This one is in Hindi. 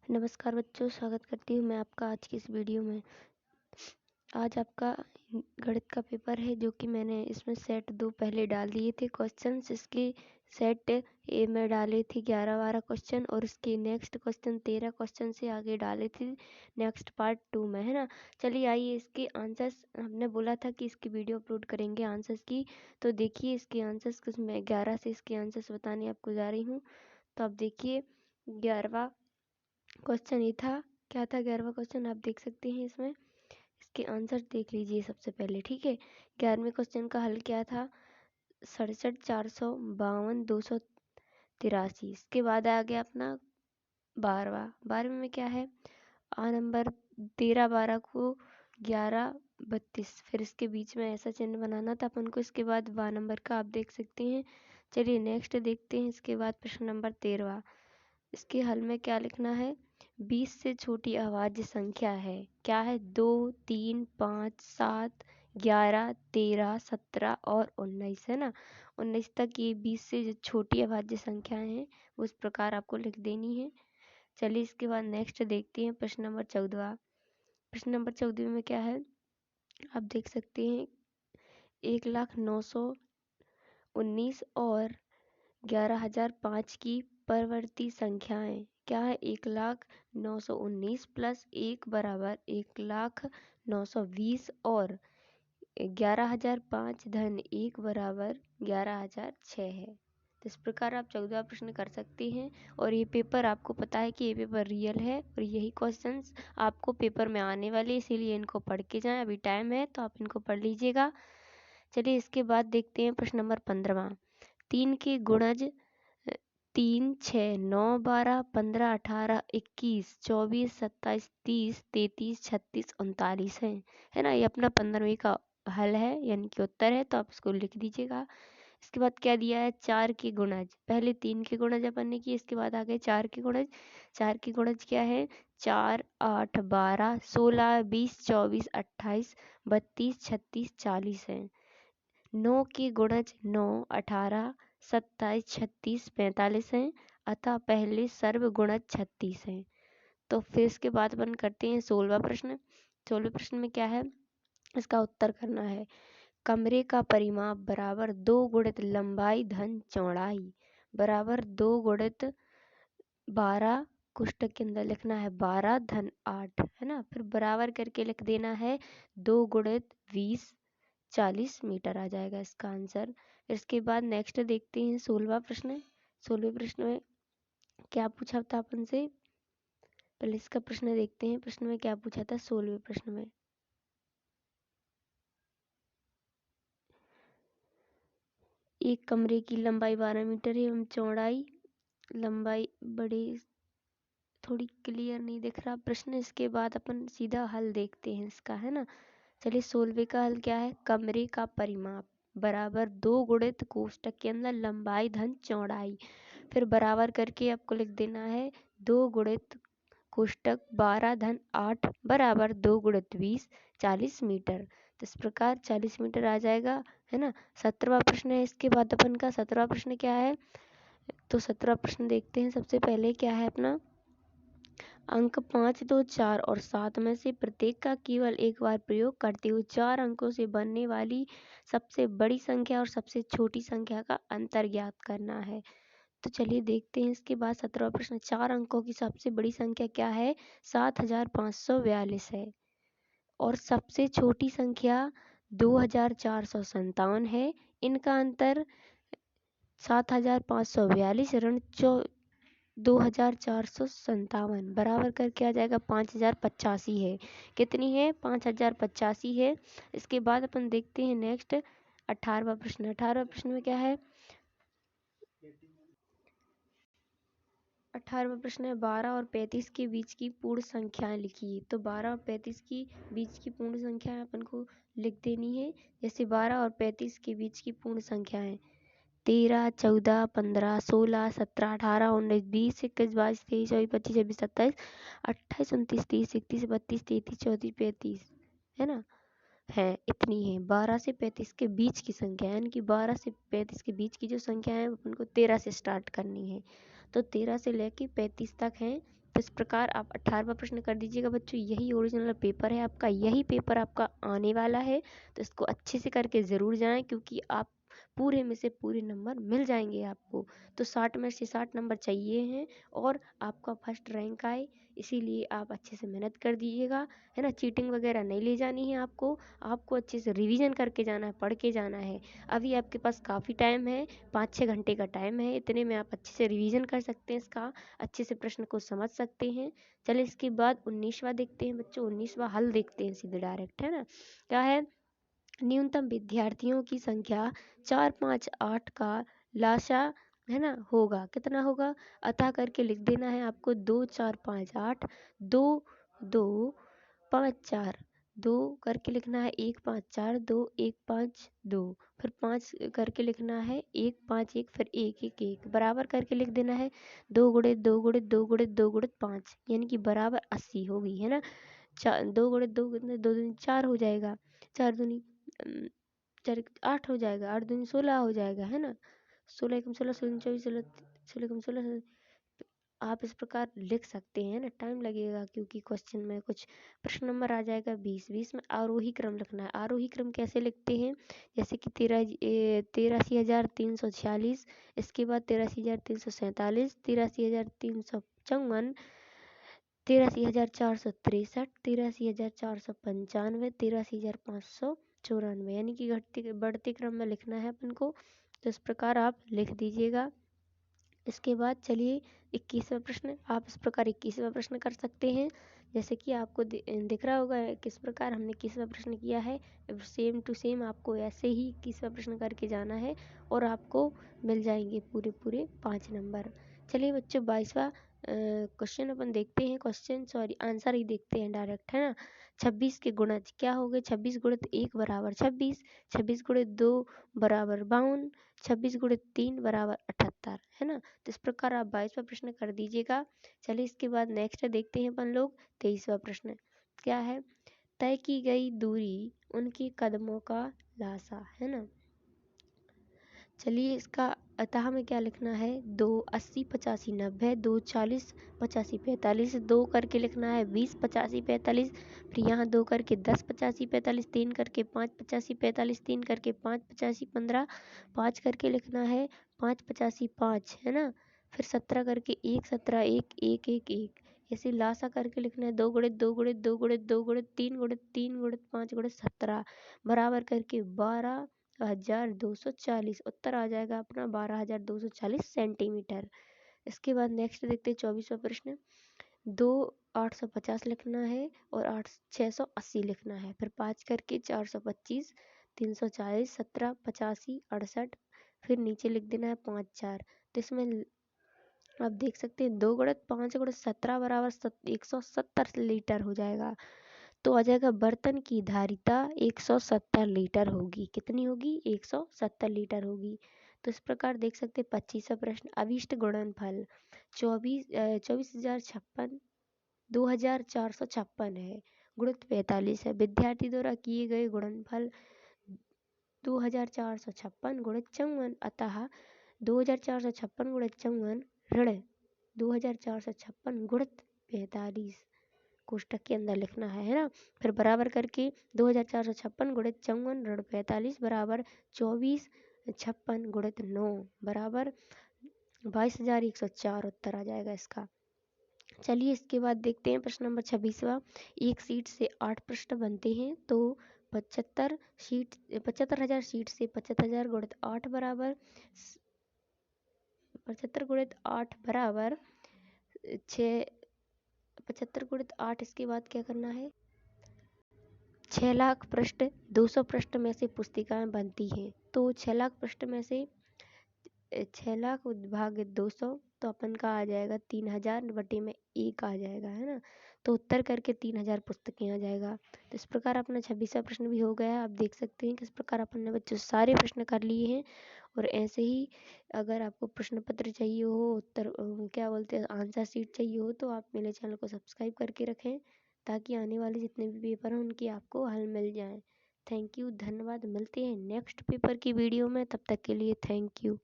नमस्कार बच्चों, स्वागत करती हूँ मैं आपका आज की इस वीडियो में। आज आपका गणित का पेपर है, जो कि मैंने इसमें सेट 2 पहले डाल दिए थे क्वेश्चंस। इसके सेट ए में डाले थे 11-12 क्वेश्चन, और इसके नेक्स्ट क्वेश्चन 13 क्वेश्चन से आगे डाले थे नेक्स्ट पार्ट 2 में, है ना। चलिए आइए, इसके आंसर्स हमने बोला था कि इसकी वीडियो अपलोड करेंगे आंसर्स की, तो देखिए इसके आंसर्स कुछ मैं 11 से इसके आंसर्स बताने आपको जा रही हूँ। तो आप देखिए 11वां क्वेश्चन ये था, क्या था 11वां क्वेश्चन, आप देख सकते हैं इसमें। इसके आंसर देख लीजिए सबसे पहले, ठीक है। 11वें क्वेश्चन का हल क्या था, 67 452 283। इसके बाद आ गया अपना 12वें में क्या है, आ नंबर 13 12 को 11 32, फिर इसके बीच में ऐसा चिन्ह बनाना था अपन को। इसके बाद 12 नंबर का आप देख सकते हैं। चलिए नेक्स्ट देखते हैं। इसके बाद प्रश्न नंबर 13, इसके हल में क्या लिखना है, 20 से छोटी अभाज्य संख्या है, क्या है, 2 3 5 7 11 13 17 और 19, है ना। 19 तक ये 20 से जो छोटी अभाज्य संख्याएं हैं वो इस प्रकार आपको लिख देनी है। चलिए इसके बाद नेक्स्ट देखते हैं प्रश्न नंबर 14। प्रश्न नंबर 14 में क्या है, आप देख सकते हैं 1,09,19 और 11,005 की परवर्ती संख्याएं, क्या है, 1,09,19 प्लस 1 बराबर 1,09,20 और 11,005 धन 1 बराबर 11,006 है। तो इस प्रकार आप 14 प्रश्न कर सकते हैं। और ये पेपर, आपको पता है कि ये पेपर रियल है और यही क्वेश्चंस आपको पेपर में आने वाले, इसीलिए इनको पढ़ के जाएं। अभी टाइम है तो आप इनको पढ़ लीजिएगा। चलिए इसके बाद देखते हैं प्रश्न नंबर 15। 3 के गुणज 3 6 9 12 15 18 21 24 27 30 33 36 39 है ना। ये अपना 15वीं का हल है, यानी कि उत्तर है, तो आप इसको लिख दीजिएगा। इसके बाद क्या दिया है, 4 के गुणज, पहले 3 के गुणज अपन ने किए, इसके बाद आ गए 4 के गुणज। 4 के गुणज क्या है, 4 8 12 16 20 24 28 32 36 40 है। 9 के गुणज 9 18 27 36 45 हैं, अतः पहले सर्व गुणज 36 हैं। तो फिर इसके बाद अपन करते हैं 16वां प्रश्न। 16वें प्रश्न में क्या है, इसका उत्तर करना है। कमरे का परिमाप बराबर 2 गुणित लंबाई धन चौड़ाई बराबर 2 गुणित 12, कोष्टक के अंदर लिखना है 12 धन 8, है ना। फिर बराबर करके लिख देना है 2 गुणित 20 40 मीटर आ जाएगा इसका आंसर। इसके बाद नेक्स्ट देखते हैं 16वां प्रश्न। 16वें प्रश्न में क्या पूछा था अपन से, पहले इसका प्रश्न देखते हैं। प्रश्न में क्या पूछा था 16वें प्रश्न में, एक कमरे की लंबाई 12 मीटर है एवं चौड़ाई, लंबाई बड़ी थोड़ी क्लियर नहीं दिख रहा प्रश्न। इसके बाद अपन सीधा हल देखते हैं इसका, है ना। चलिए 16वें का हल क्या है, कमरे का परिमाप बराबर 2 गुणित कोष्टक के अंदर लंबाई धन चौड़ाई, फिर बराबर करके आपको लिख देना है 2 गुणित कोष्टक 12 धन 8 बराबर 2 गुणित 20 40 मीटर। तो इस प्रकार 40 मीटर आ जाएगा, है ना। 17वां प्रश्न है इसके बाद अपन का। 17वां प्रश्न क्या है, तो 17वां प्रश्न देखते हैं। सबसे पहले क्या है अपना, अंक 5 2 4 और 7 में से प्रत्येक का केवल एक बार प्रयोग करते हुए 4 अंकों से बनने वाली सबसे बड़ी संख्या और सबसे छोटी संख्या का अंतर ज्ञात करना है। तो चलिए देखते हैं इसके बाद 17वां प्रश्न। 4 अंकों की सबसे बड़ी संख्या क्या है, 7542 है, और सबसे छोटी संख्या 2457 है। इनका अंतर 7542 ऋण 2457 बराबर करके आ जाएगा 5085 है। कितनी है, 5085 है। इसके बाद अपन देखते हैं नेक्स्ट 18वां प्रश्न। 18वां प्रश्न में क्या है, 18वां प्रश्न है 12 और 35 के बीच की पूर्ण संख्याएं लिखिए। तो 12 और 35 की बीच की पूर्ण संख्याएं अपन को लिख देनी है। जैसे 12 और 35 के बीच की पूर्ण संख्याएं 13 14 15 16 17 18 19 20 21 22 23 24 25 26 27 28 29 30 31 32 33 34 35, है ना, है इतनी है। 12 से 35 के बीच की संख्या, यानी कि 12 से 35 के बीच की जो संख्या है अपन को 13 से स्टार्ट करनी है। तो 13 से लेके 35 तक है, तो इस प्रकार आप 18वां प्रश्न कर दीजिएगा बच्चों। यही ओरिजिनल पेपर है आपका, यही पेपर आपका आने वाला है, तो इसको अच्छे से करके ज़रूर जाएं, क्योंकि आप पूरे में से पूरे नंबर मिल जाएंगे आपको। तो 60 में से 60 नंबर चाहिए हैं और आपका फर्स्ट रैंक आए, इसीलिए आप अच्छे से मेहनत कर दीजिएगा, है ना। चीटिंग वगैरह नहीं ले जानी है आपको अच्छे से रिवीजन करके जाना है, पढ़ के जाना है। अभी आपके पास काफ़ी टाइम है, 5-6 घंटे का टाइम है, इतने में आप अच्छे से रिवीजन कर सकते हैं, इसका अच्छे से प्रश्न को समझ सकते हैं। चलिए इसके बाद 19वां देखते हैं बच्चों। 19वां हल देखते हैं सीधे डायरेक्ट, है ना। क्या है, न्यूनतम विद्यार्थियों की संख्या 4, 5, 8 का लाशा, है ना, होगा। कितना होगा, अतः करके लिख देना है आपको 2, 4, 5, 8, 2, 2, 5, 4, 2 करके लिखना है, 1, 5, 4, 2, 1, 5, 2, फिर 5 करके लिखना है, 1, 5, 1, फिर 1, 1, 1 बराबर करके लिख देना है 2 गुणित 2 गुणित 2 गुणित 2 गुणित 5, यानी कि बराबर 80 होगी, है ना। 2 गुणित 2 कितने, 2 दूनी 4 हो जाएगा, 4 दूनी 8 हो जाएगा, 8 दूनी 16 हो जाएगा, है ना। 16 एकम 16, 16 24, 16 एकम 16। आप इस प्रकार लिख सकते हैं ना, टाइम लगेगा क्योंकि क्वेश्चन में कुछ प्रश्न नंबर आ जाएगा 20 में आरोही क्रम लिखना है। आरोही क्रम कैसे लिखते हैं, जैसे कि 83,346, इसके बाद 83,347, 83,354, 83,463, 83,495, 83,594, यानी कि घटते बढ़ते क्रम में लिखना है अपन को। तो इस प्रकार आप लिख दीजिएगा। इसके बाद चलिए 21वां प्रश्न, आप इस प्रकार 21वां प्रश्न कर सकते हैं, जैसे कि आपको दिख रहा होगा किस प्रकार हमने 21वां प्रश्न किया है। सेम टू सेम आपको ऐसे ही 21वां प्रश्न करके जाना है और आपको मिल जाएंगे पूरे पूरे 5 नंबर। चलिए बच्चों 22वां क्वेश्चन अपन देखते हैं, आंसर ही देखते हैं डायरेक्ट, है ना। 26 के गुणज क्या हो गए, 26 गुणित 1 बराबर 26, 26 गुणित 2 बराबर 52, 26 गुणित 3 बराबर 78, है ना। तो इस प्रकार आप 22वां प्रश्न कर दीजिएगा। चलिए इसके बाद नेक्स्ट देखते हैं अपन लोग 23वां प्रश्न। क्या है, तय की गई दूरी उनके कदमों का लासा, है ना। चलिए इसका अतः में क्या लिखना है, 2, 80, 85, 90, 2, 40, 85, 45, 2 करके लिखना है 20, 85, 45, फिर यहाँ 2 करके 10, 85, 45, 3 करके 5, 85, 45, 3 करके 5, 85, 15, 5 करके लिखना है 5, 85, 5, है ना। फिर 17 करके 1, 17, 1, 1, 1, 1, ऐसे लासा करके लिखना है 2 गुणित 2 गुणित 2 गुणित 2 गुणित 3 गुणित 3 गुणित 5 गुणित 17 बराबर करके 12,240, उत्तर आ जाएगा अपना 12,240 सेंटीमीटर। इसके बाद नेक्स्ट देखते हैं 24वां प्रश्न। 2, 850 लिखना है और 680 लिखना है, फिर 5 करके 425, 340, 17, 85, 68, फिर नीचे लिख देना है 5, 4। तो इसमें आप देख सकते हैं 2 गुणित 5 गुणित 17 बराबर 170 लीटर हो जाएगा। तो आ जाएगा बर्तन की धारिता 170 लीटर होगी। कितनी होगी, 170 लीटर होगी। तो इस प्रकार देख सकते हैं 25वां प्रश्न, अभिष्ट गुणनफल 24,056, 2,456 है, गुणित 45 है। विद्यार्थी द्वारा किए गए गुणनफल 2,456 गुणित 54, अतः 2,456 गुणित 54 ऋण 2,456 गुणित 45 कोष्टक के अंदर लिखना है ना। फिर बराबर करके 2,456 गुणित 54 ऋण 45 बराबर 24,56 गुणित 9 बराबर 22,104, उत्तर आ जाएगा इसका। चलिए इसके बाद देखते हैं प्रश्न नंबर 26वां। एक सीट से 8 प्रश्न बनते हैं, तो 75,000 सीट से 75,000 गुणित 8 बराबर 75 गुणित 8 बराबर 6, 75 गुणित 8, इसके बाद क्या करना है, 6 लाख पृष्ठ 200 पृष्ठ में से पुस्तिकाएं बनती हैं, तो 6 लाख पृष्ठ में से 6 लाख भागित 200, तो अपन का आ जाएगा 3,000 बटे में 1 आ जाएगा, है ना। तो उत्तर करके 3,000 पुस्तकें आ जाएगा। तो इस प्रकार अपना 26वां प्रश्न भी हो गया है। आप देख सकते हैं किस प्रकार अपन ने बच्चों सारे प्रश्न कर लिए हैं। और ऐसे ही अगर आपको प्रश्न पत्र चाहिए हो, उत्तर क्या बोलते हैं, आंसर शीट चाहिए हो, तो आप मेरे चैनल को सब्सक्राइब करके रखें, ताकि आने वाले जितने भी पेपर हैं उनकी आपको हल मिल जाए। थैंक यू, धन्यवाद। मिलते हैं नेक्स्ट पेपर की वीडियो में, तब तक के लिए थैंक यू।